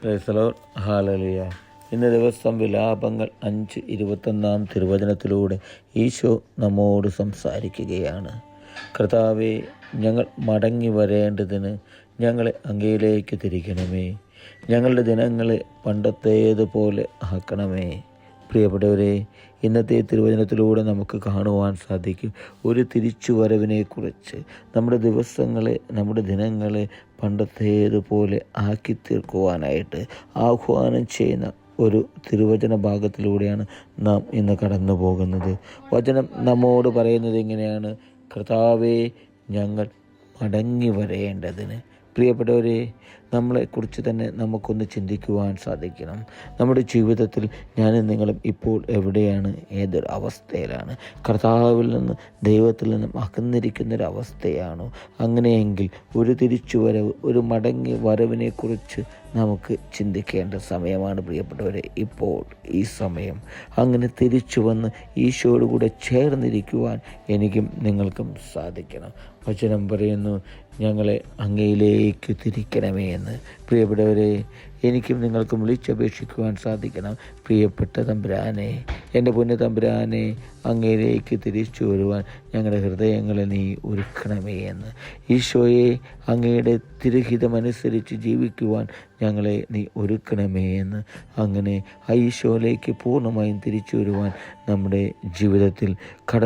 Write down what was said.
Praise the Lord. Hallelujah. ഇന്ന് ദിവസം വിലാപങ്ങൾ 5:21 തിരുവചനത്തിലൂടെ ഈശോ നമ്മോട് സംസാരിക്കുകയാണ്. കർത്താവേ, ഞങ്ങൾ മടങ്ങി വരേണ്ടതിന് ഞങ്ങളെ അങ്ങയിലേക്ക് തിരിക്കണമേ. ഞങ്ങളുടെ ദിനങ്ങളെ പണ്ടത്തേതുപോലെ ആക്കണമേ. പ്രിയപ്പെട്ടവരെ, ഇന്നത്തെ തിരുവചനത്തിലൂടെ നമുക്ക് കാണുവാൻ സാധിക്കും ഒരു തിരിച്ചുവരവിനെക്കുറിച്ച്. നമ്മുടെ ദിവസങ്ങളെ, നമ്മുടെ ദിനങ്ങളെ പണ്ടത്തേതുപോലെ ആക്കി തീർക്കുവാനായിട്ട് ആഹ്വാനം ചെയ്യുന്ന ഒരു തിരുവചന ഭാഗത്തിലൂടെയാണ് നാം ഇന്ന് കടന്നു പോകുന്നത്. വചനം നമ്മോട് പറയുന്നത് ഇങ്ങനെയാണ്: കർത്താവേ, ഞങ്ങൾ മടങ്ങി വരേണ്ടതിന്. പ്രിയപ്പെട്ടവരെ, നമ്മളെക്കുറിച്ച് തന്നെ നമുക്കൊന്ന് ചിന്തിക്കുവാൻ സാധിക്കണം. നമ്മുടെ ജീവിതത്തിൽ ഞാനും നിങ്ങളും ഇപ്പോൾ എവിടെയാണ്, ഏതൊരു അവസ്ഥയിലാണ്? കർത്താവിൽ നിന്ന്, ദൈവത്തിൽ നിന്നും അകന്നിരിക്കുന്നൊരവസ്ഥയാണോ? അങ്ങനെയെങ്കിൽ ഒരു തിരിച്ചുവരവ്, ഒരു മടങ്ങി വരവിനെക്കുറിച്ച് നമുക്ക് ചിന്തിക്കേണ്ട സമയമാണ് പ്രിയപ്പെട്ടവരെ. ഇപ്പോൾ ഈ സമയം അങ്ങനെ തിരിച്ചു വന്ന് ഈശോയോട് കൂടെ ചേർന്നിരിക്കുവാൻ എനിക്കും നിങ്ങൾക്കും സാധിക്കണം. വചനം പറയുന്നു, ഞങ്ങളെ അങ്ങയിലേക്ക് തിരിക്കണമേ എന്ന്. പ്രിയപ്പെട്ടവരെ, എനിക്കും നിങ്ങൾക്കും വിളിച്ചപേക്ഷിക്കുവാൻ സാധിക്കണം: പ്രിയപ്പെട്ട തമ്പുരാനെ, എൻ്റെ പൊന്നു തമ്പുരാനെ, അങ്ങയിലേക്ക് തിരിച്ചു വരുവാൻ ഞങ്ങളുടെ ഹൃദയങ്ങളെ നീ ഒരുക്കണമേ എന്ന്. ഈശോയെ, അങ്ങയുടെ തിരുഹിതമനുസരിച്ച് ജീവിക്കുവാൻ ഞങ്ങളെ നീ ഒരുക്കണമേ എന്ന്. അങ്ങനെ ഈശോയിലേക്ക് പൂർണ്ണമായും തിരിച്ചു വരുവാൻ നമ്മുടെ ജീവിതത്തിൽ